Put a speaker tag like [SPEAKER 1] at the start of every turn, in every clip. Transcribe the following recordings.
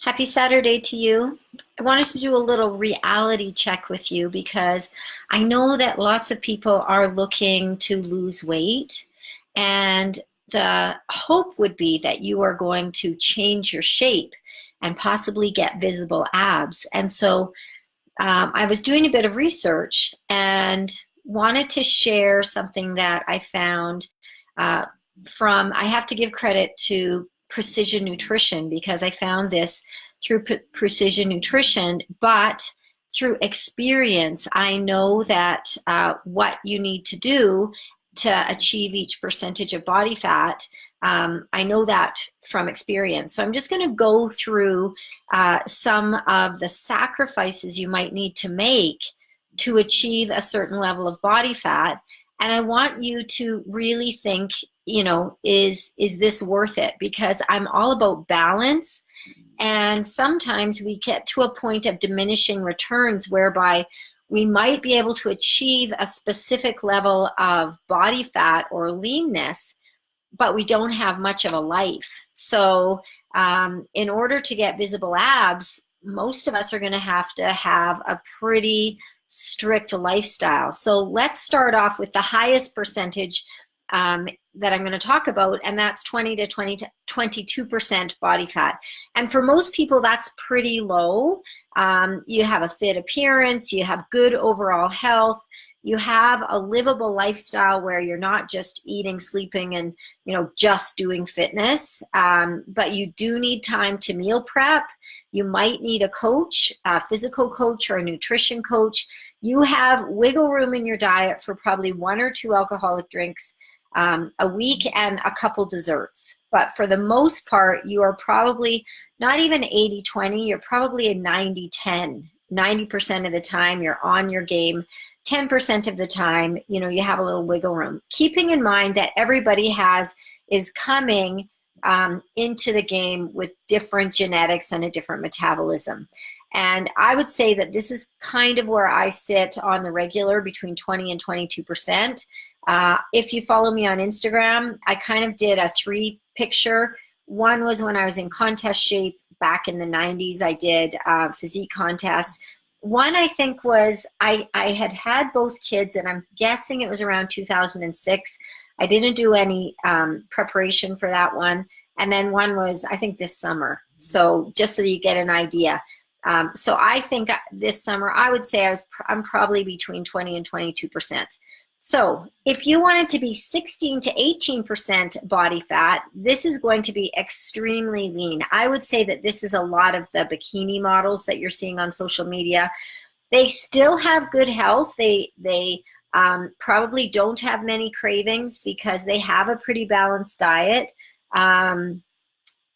[SPEAKER 1] Happy Saturday to you. I wanted to do a little reality check with you because I know that lots of people are looking to lose weight, and the hope would be that you are going to change your shape and possibly get visible abs. And so I was doing a bit of research and wanted to share something that I found uh, I have to give credit to Precision Nutrition because I found this through Precision Nutrition, but through experience, I know that what you need to do to achieve each percentage of body fat. I know that from experience. So I'm just going to go through some of the sacrifices you might need to make to achieve a certain level of body fat. And I want you to really think, is this worth it? Because I'm all about balance. And sometimes we get to a point of diminishing returns whereby we might be able to achieve a specific level of body fat or leanness, but we don't have much of a life. So in order to get visible abs, most of us are going to have a pretty strict lifestyle. So let's start off with the highest percentage that I'm going to talk about, and that's 20 to 22% body fat. And for most people, that's pretty low. You have a fit appearance, you have good overall health, you have a livable lifestyle where you're not just eating, sleeping, and just doing fitness, but you do need time to meal prep. You might need a coach, a physical coach or a nutrition coach. You have wiggle room in your diet for probably 1 or 2 alcoholic drinks a week and a couple desserts. But for the most part, you are probably not even 80-20, you're probably a 90-10. 90% of the time you're on your game. 10% of the time, you have a little wiggle room. Keeping in mind that everybody is coming into the game with different genetics and a different metabolism. And I would say that this is kind of where I sit on the regular, between 20 and 22%. If you follow me on Instagram, I kind of did a 3 picture. One was when I was in contest shape back in the 90s. I did a physique contest. One, I think, was I had both kids, and I'm guessing it was around 2006. I didn't do any preparation for that one. And then one was, I think, this summer. So just so you get an idea. So I think this summer, I would say I'm probably between 20 and 22%. So if you wanted to be 16 to 18% body fat, this is going to be extremely lean. I would say that this is a lot of the bikini models that you're seeing on social media. They still have good health. They probably don't have many cravings because they have a pretty balanced diet.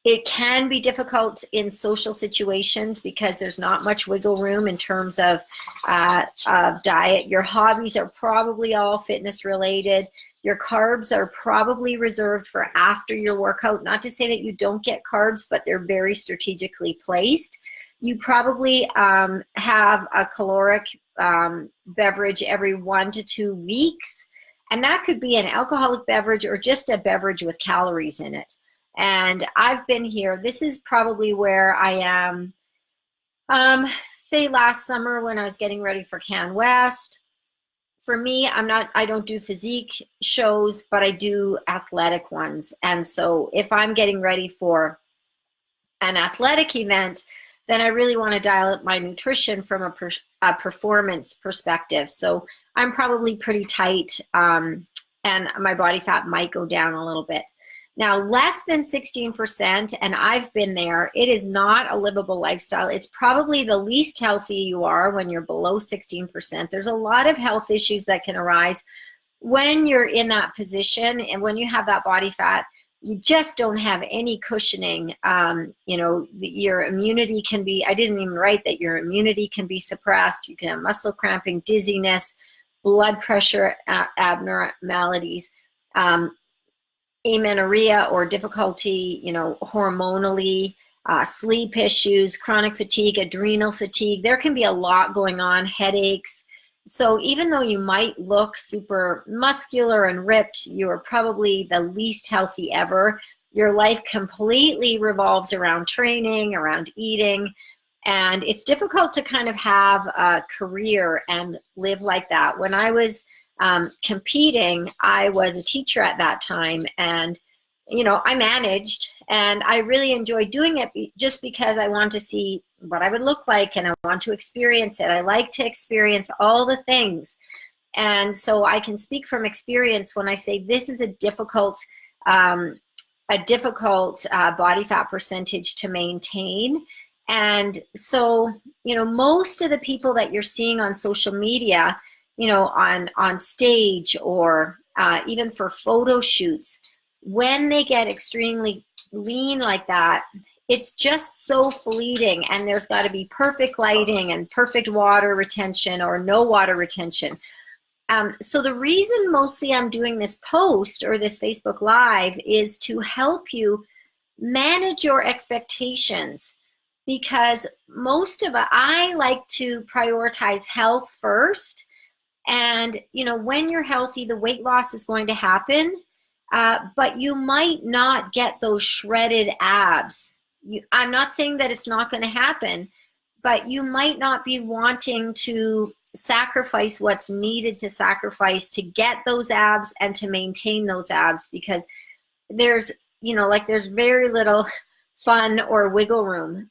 [SPEAKER 1] It can be difficult in social situations because there's not much wiggle room in terms of diet. Your hobbies are probably all fitness related. Your carbs are probably reserved for after your workout. Not to say that you don't get carbs, but they're very strategically placed. You probably have a caloric beverage every 1 to 2 weeks. And that could be an alcoholic beverage or just a beverage with calories in it. And I've been here. This is probably where I am, say last summer when I was getting ready for Can West. For me, I don't do physique shows, but I do athletic ones. And so if I'm getting ready for an athletic event, then I really want to dial up my nutrition from a performance perspective. So I'm probably pretty tight, and my body fat might go down a little bit. Now, less than 16%, and I've been there, it is not a livable lifestyle. It's probably the least healthy you are when you're below 16%. There's a lot of health issues that can arise when you're in that position, and when you have that body fat, you just don't have any cushioning. Your immunity can be, I didn't even write that your immunity can be suppressed. You can have muscle cramping, dizziness, blood pressure abnormalities, amenorrhea or difficulty, hormonally, sleep issues, chronic fatigue, adrenal fatigue. There can be a lot going on, headaches. So even though you might look super muscular and ripped, you are probably the least healthy ever. your life completely revolves around training, around eating, and it's difficult to kind of have a career and live like that. When I was competing, I was a teacher at that time, and I managed, and I really enjoyed doing it just because I wanted to see what I would look like, and I want to experience it. I like to experience all the things. And so I can speak from experience when I say this is a difficult body fat percentage to maintain. And so, most of the people that you're seeing on social media, on stage, or even for photo shoots, when they get extremely lean like that, it's just so fleeting, and there's got to be perfect lighting and perfect water retention or no water retention. So the reason mostly I'm doing this post or this Facebook Live is to help you manage your expectations, because I like to prioritize health first. And, when you're healthy, the weight loss is going to happen, but you might not get those shredded abs. I'm not saying that it's not going to happen, but you might not be wanting to sacrifice what's needed to sacrifice to get those abs and to maintain those abs, because there's very little fun or wiggle room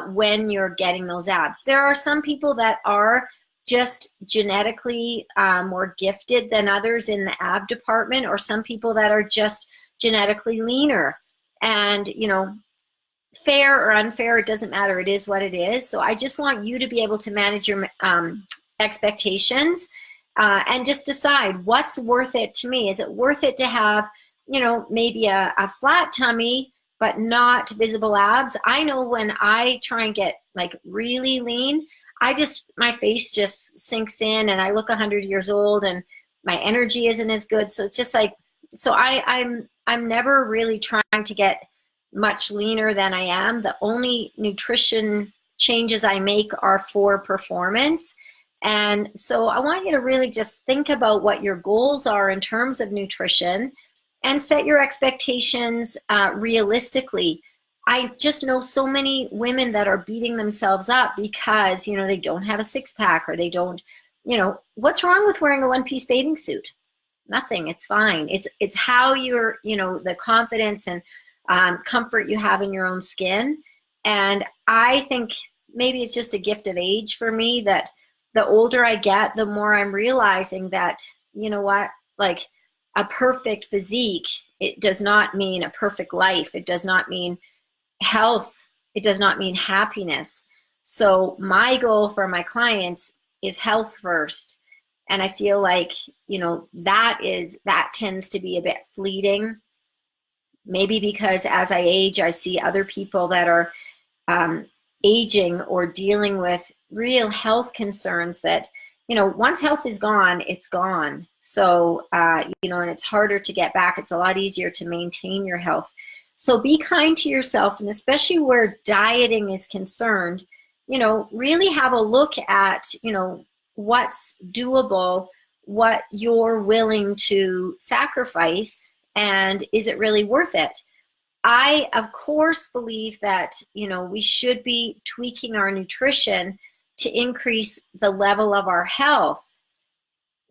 [SPEAKER 1] when you're getting those abs. There are some people that are just genetically more gifted than others in the ab department, or some people that are just genetically leaner. And, fair or unfair, it doesn't matter. It is what it is. So I just want you to be able to manage your expectations and just decide what's worth it to me. Is it worth it to have, maybe a flat tummy but not visible abs? I know when I try and get like really lean, my face just sinks in, and I look 100 years old, and my energy isn't as good. So it's just like, so I'm never really trying to get much leaner than I am. The only nutrition changes I make are for performance. And so I want you to really just think about what your goals are in terms of nutrition, and set your expectations realistically. I just know so many women that are beating themselves up because, they don't have a six-pack, or they don't, what's wrong with wearing a one-piece bathing suit? Nothing. It's fine. It's how you're, the confidence and comfort you have in your own skin. And I think maybe it's just a gift of age for me, that the older I get, the more I'm realizing that, like a perfect physique, it does not mean a perfect life. It does not mean health. It does not mean happiness. So my goal for my clients is health first. And I feel like, that tends to be a bit fleeting. Maybe because as I age, I see other people that are aging or dealing with real health concerns that, once health is gone, it's gone. So, and it's harder to get back. It's a lot easier to maintain your health. So be kind to yourself, and especially where dieting is concerned, really have a look at, what's doable, what you're willing to sacrifice, and is it really worth it? I, of course, believe that, we should be tweaking our nutrition to increase the level of our health.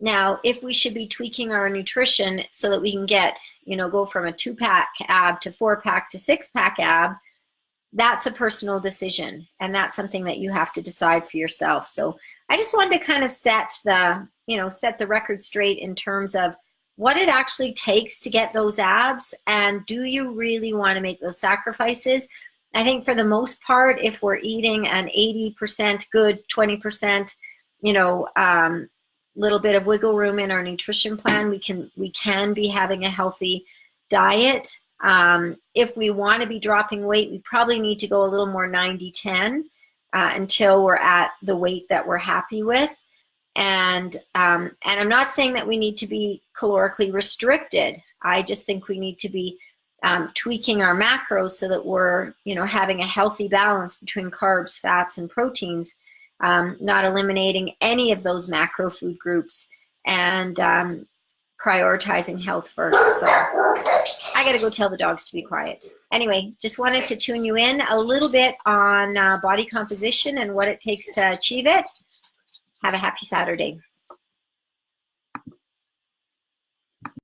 [SPEAKER 1] Now, if we should be tweaking our nutrition so that we can get, go from a 2-pack ab to 4-pack to 6-pack ab, that's a personal decision. And that's something that you have to decide for yourself. So I just wanted to kind of set the record straight in terms of what it actually takes to get those abs, and do you really want to make those sacrifices? I think for the most part, if we're eating an 80% good, 20%, little bit of wiggle room in our nutrition plan, we can be having a healthy diet. If we want to be dropping weight, we probably need to go a little more 90-10 until we're at the weight that we're happy with. And I'm not saying that we need to be calorically restricted. I just think we need to be tweaking our macros so that we're, having a healthy balance between carbs, fats, and proteins, not eliminating any of those macro food groups. And prioritizing health first. So I got to go tell the dogs to be quiet. Anyway, just wanted to tune you in a little bit on body composition and what it takes to achieve it. Have a happy Saturday.